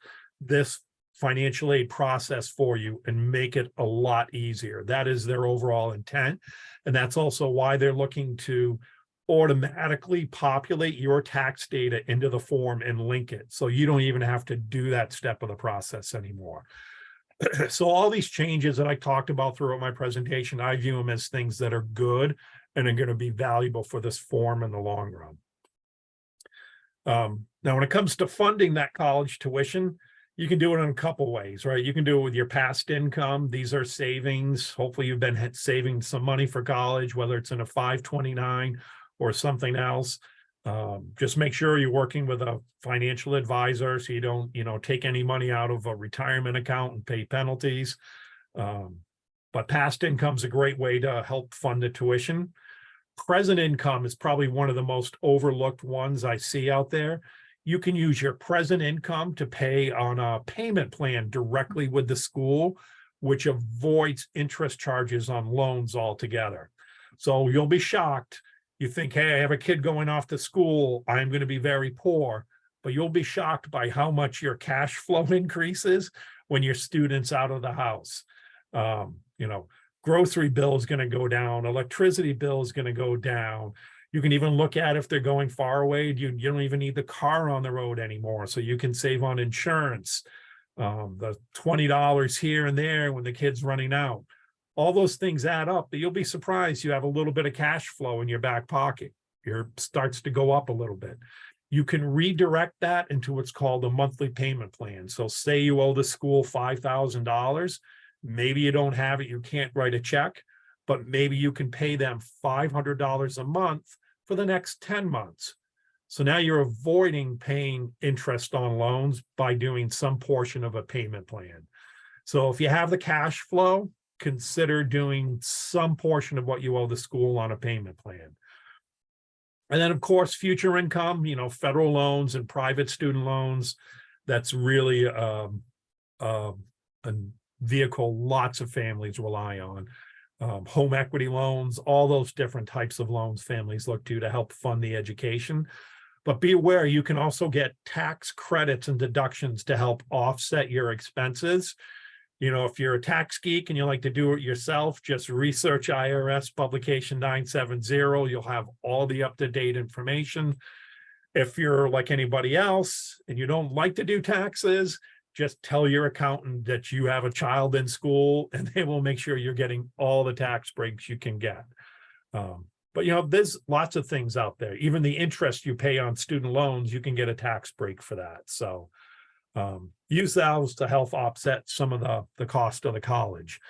Speaker 2: financial aid process for you and make it a lot easier. That is their overall intent. And that's also why they're looking to automatically populate your tax data into the form and link it. So you don't even have to do that step of the process anymore. So all these changes that I talked about throughout my presentation, I view them as things that are good and are going to be valuable for this form in the long run. Now, when it comes to funding that college tuition, you can do it in a couple ways, right? You can do it with your past income. These are savings. Hopefully you've been saving some money for college, whether it's in a 529 or something else. Just make sure you're working with a financial advisor so you don't, take any money out of a retirement account and pay penalties. But past income is a great way to help fund the tuition. Present income is probably one of the most overlooked ones I see out there. You can use your present income to pay on a payment plan directly with the school, which avoids interest charges on loans altogether. So you'll be shocked. You think, hey, I have a kid going off to school, I'm going to be very poor, but you'll be shocked by how much your cash flow increases when your student's out of the house. Grocery bill is going to go down, electricity bill is going to go down. You can even look at if they're going far away, you don't even need the car on the road anymore. So you can save on insurance, the $20 here and there when the kid's running out. All those things add up, but you'll be surprised you have a little bit of cash flow in your back pocket. Your starts to go up a little bit. You can redirect that into what's called a monthly payment plan. So say you owe the school $5,000, maybe you don't have it, you can't write a check, but maybe you can pay them $500 a month for the next 10 months. So now you're avoiding paying interest on loans by doing some portion of a payment plan. So if you have the cash flow, consider doing some portion of what you owe the school on a payment plan. And then, of course, future income, federal loans and private student loans. That's really a vehicle lots of families rely on. Home equity loans, all those different types of loans families look to help fund the education. But be aware, you can also get tax credits and deductions to help offset your expenses. If you're a tax geek and you like to do it yourself, just research IRS publication 970. You'll have all the up-to-date information. If you're like anybody else and you don't like to do taxes, just tell your accountant that you have a child in school and they will make sure you're getting all the tax breaks you can get. But there's lots of things out there. Even the interest you pay on student loans, you can get a tax break for that. So use those to help offset some of the cost of the college.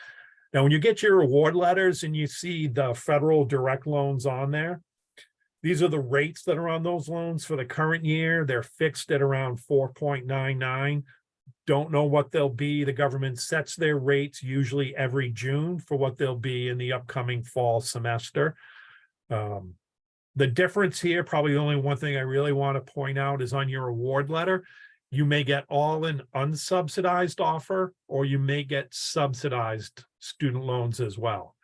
Speaker 2: Now, when you get your award letters and you see the federal direct loans on there, these are the rates that are on those loans for the current year. They're fixed at around 4.99. Don't know what they'll be. The government sets their rates usually every June for what they'll be in the upcoming fall semester. The difference here, probably the only one thing I really want to point out is on your award letter, you may get all an unsubsidized offer, or you may get subsidized student loans as well.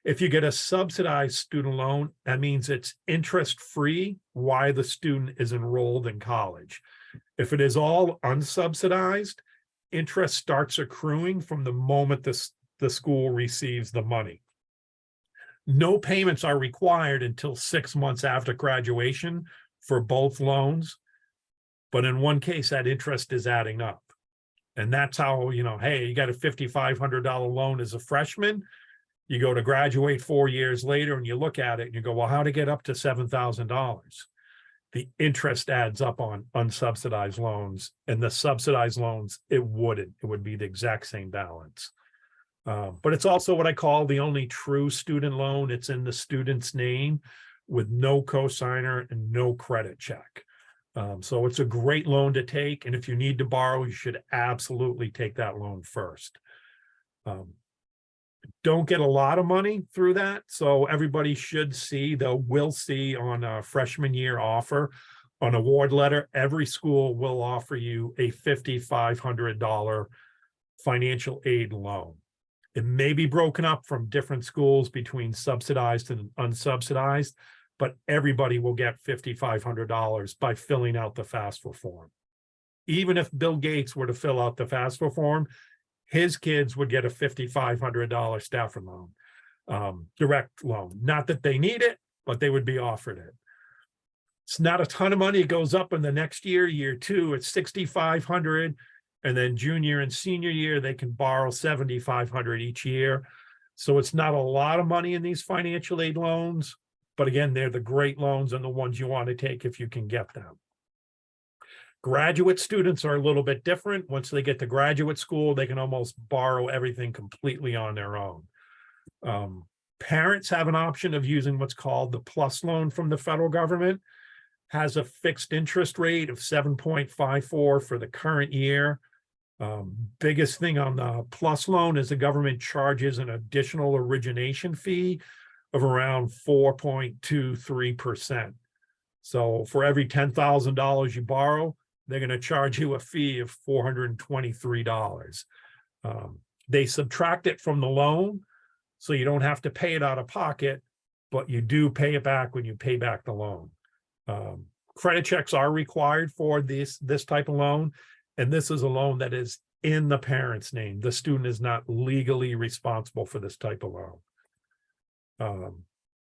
Speaker 2: If you get a subsidized student loan, that means it's interest-free while the student is enrolled in college. If it is all unsubsidized, interest starts accruing from the moment the school receives the money. No payments are required until 6 months after graduation for both loans. But in one case, that interest is adding up. And that's how, hey, you got a $5,500 loan as a freshman. You go to graduate 4 years later and you look at it and you go, well, how to get up to $7,000? The interest adds up on unsubsidized loans, and the subsidized loans, it wouldn't. It would be the exact same balance. But it's also what I call the only true student loan. It's in the student's name with no cosigner and no credit check. So it's a great loan to take. And if you need to borrow, you should absolutely take that loan first. Don't get a lot of money through that. So everybody should see, will see on a freshman year offer on award letter, every school will offer you a $5,500 financial aid loan. It may be broken up from different schools between subsidized and unsubsidized, but everybody will get $5,500 by filling out the FAFSA form. Even if Bill Gates were to fill out the FAFSA form, his kids would get a $5,500 Stafford loan, direct loan. Not that they need it, but they would be offered it. It's not a ton of money. It goes up in the next year, year two, it's $6,500. And then junior and senior year, they can borrow $7,500 each year. So it's not a lot of money in these financial aid loans. But again, they're the great loans and the ones you want to take if you can get them. Graduate students are a little bit different. Once they get to graduate school, they can almost borrow everything completely on their own. Parents have an option of using what's called the PLUS loan from the federal government. Has a fixed interest rate of 7.54 for the current year. Biggest thing on the PLUS loan is the government charges an additional origination fee of around 4.23%. So for every $10,000 you borrow, they're going to charge you a fee of $423. They subtract it from the loan, so you don't have to pay it out of pocket, but you do pay it back when you pay back the loan. Credit checks are required for this type of loan, and this is a loan that is in the parent's name. The student is not legally responsible for this type of loan.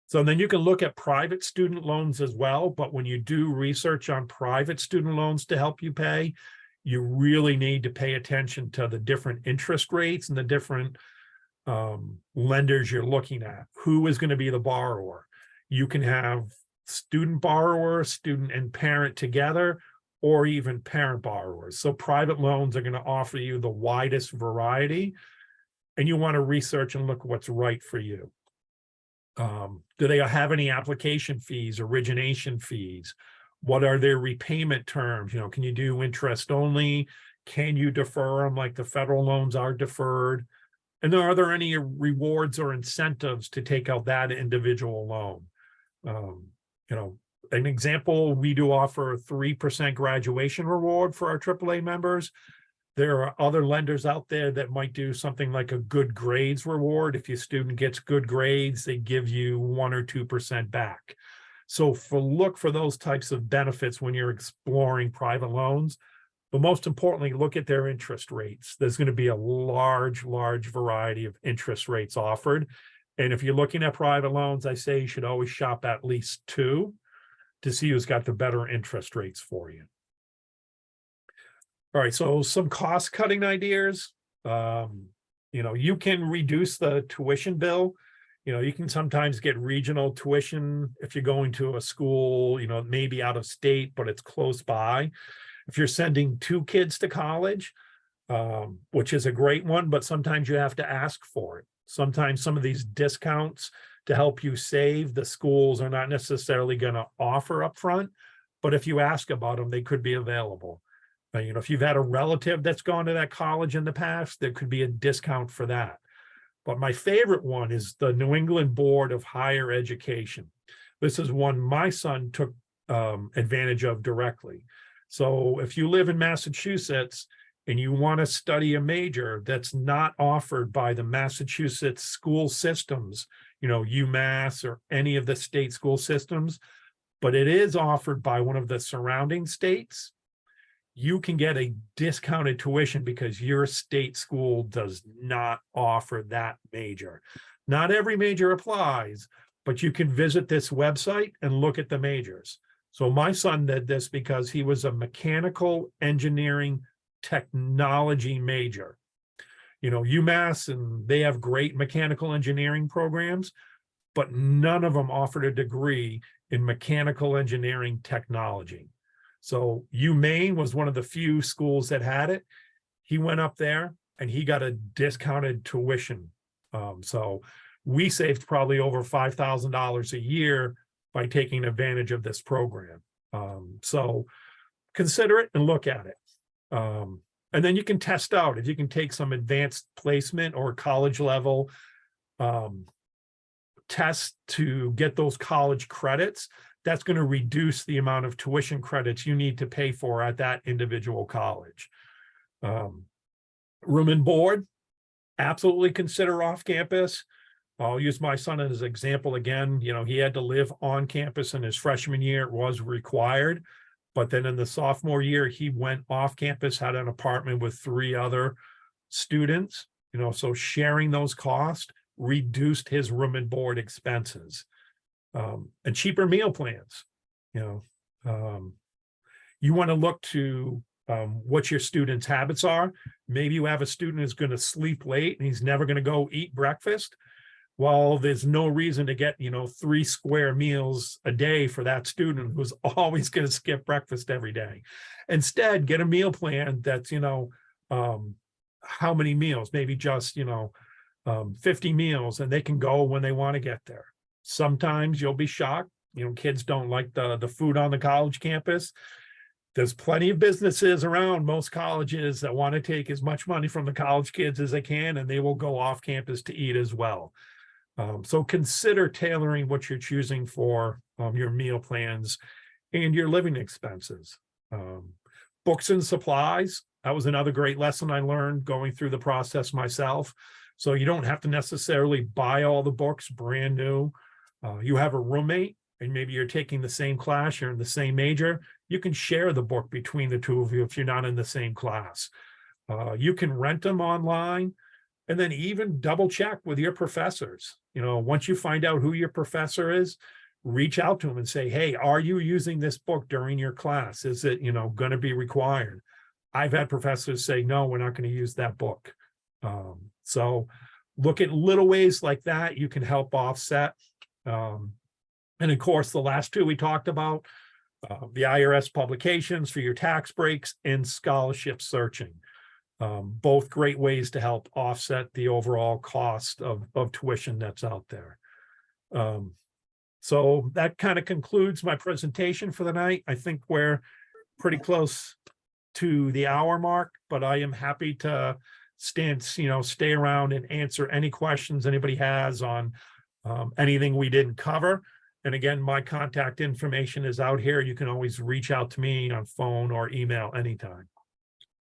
Speaker 2: So then you can look at private student loans as well, but when you do research on private student loans to help you pay, you really need to pay attention to the different interest rates and the different lenders you're looking at. Who is going to be the borrower? You can have student borrower, student and parent together, or even parent borrowers. So private loans are going to offer you the widest variety, and you want to research and look what's right for you. Do they have any application fees, origination fees? What are their repayment terms? Can you do interest only? Can you defer them like the federal loans are deferred? And are there any rewards or incentives to take out that individual loan? An example, we do offer a 3% graduation reward for our AAA members. There are other lenders out there that might do something like a good grades reward. If your student gets good grades, they give you 1 or 2% back. So look for those types of benefits when you're exploring private loans. But most importantly, look at their interest rates. There's going to be a large variety of interest rates offered. And if you're looking at private loans, I say you should always shop at least 2 to see who's got the better interest rates for you. All right, so some cost cutting ideas. You can reduce the tuition bill. You can sometimes get regional tuition if you're going to a school, maybe out of state, but it's close by. If you're sending 2 kids to college, which is a great one, but sometimes you have to ask for it. Sometimes some of these discounts to help you save, the schools are not necessarily going to offer up front, but if you ask about them, they could be available. If you've had a relative that's gone to that college in the past, there could be a discount for that. But my favorite one is the New England Board of Higher Education. This is one my son took advantage of directly. So if you live in Massachusetts and you want to study a major that's not offered by the Massachusetts school systems, UMass or any of the state school systems, but it is offered by one of the surrounding states, you can get a discounted tuition because your state school does not offer that major. Not every major applies, but you can visit this website and look at the majors. So my son did this because he was a mechanical engineering technology major. UMass, and they have great mechanical engineering programs, but none of them offered a degree in mechanical engineering technology. So UMaine was one of the few schools that had it. He went up there and he got a discounted tuition. So we saved probably over $5,000 a year by taking advantage of this program. So consider it and look at it. And then you can test out if you can take some advanced placement or college level tests to get those college credits. That's going to reduce the amount of tuition credits you need to pay for at that individual college. Room and board, absolutely consider off campus. I'll use my son as an example again. You know, he had to live on campus in his freshman year. It was required. But then in the sophomore year, he went off campus, had an apartment with 3 other students, you know, so sharing those costs reduced his room and board expenses. And cheaper meal plans, you know. You want to look to what your students' habits are. Maybe you have a student who's going to sleep late and he's never going to go eat breakfast. Well, there's no reason to get, 3 square meals a day for that student who's always going to skip breakfast every day. Instead, get a meal plan that's, how many meals, maybe just, 50 meals, and they can go when they want to get there. Sometimes you'll be shocked, kids don't like the food on the college campus. There's plenty of businesses around most colleges that want to take as much money from the college kids as they can, and they will go off campus to eat as well. So consider tailoring what you're choosing for your meal plans and your living expenses. Books and supplies, that was another great lesson I learned going through the process myself. So you don't have to necessarily buy all the books brand new. You have a roommate and maybe you're taking the same class, you're in the same major, you can share the book between the two of you if you're not in the same class. You can rent them online. And then even double check with your professors. Once you find out who your professor is, reach out to them and say, hey, are you using this book during your class? Is it, going to be required? I've had professors say, no, we're not going to use that book. So look at little ways like that you can help offset. And of course, the last 2 we talked about, the IRS publications for your tax breaks and scholarship searching. Both great ways to help offset the overall cost of tuition that's out there. So that kind of concludes my presentation for the night. I think we're pretty close to the hour mark, but I am happy to stay around and answer any questions anybody has on anything we didn't cover. And again, my contact information is out here. You can always reach out to me on phone or email anytime.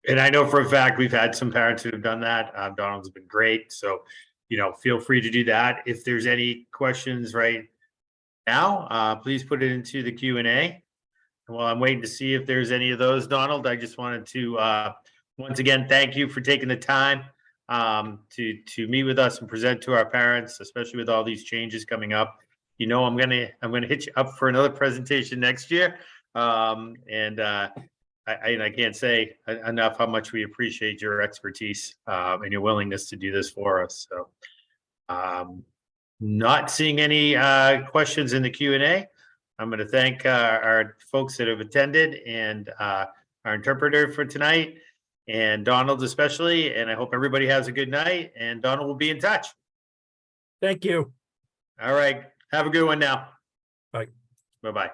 Speaker 1: And I know for a fact, we've had some parents who have done that. Donald's been great. So, feel free to do that. If there's any questions right now, please put it into the Q&A. And while I'm waiting to see if there's any of those, Donald, I just wanted to, once again, thank you for taking the time to meet with us and present to our parents, especially with all these changes coming up. I'm gonna hit you up for another presentation next year. I can't say enough how much we appreciate your expertise and your willingness to do this for us. So, not seeing any questions in the Q&A. I'm going to thank our folks that have attended and our interpreter for tonight, and Donald especially. And I hope everybody has a good night. And Donald will be in touch.
Speaker 2: Thank you.
Speaker 1: All right. Have a good one now.
Speaker 2: Bye.
Speaker 1: Bye-bye.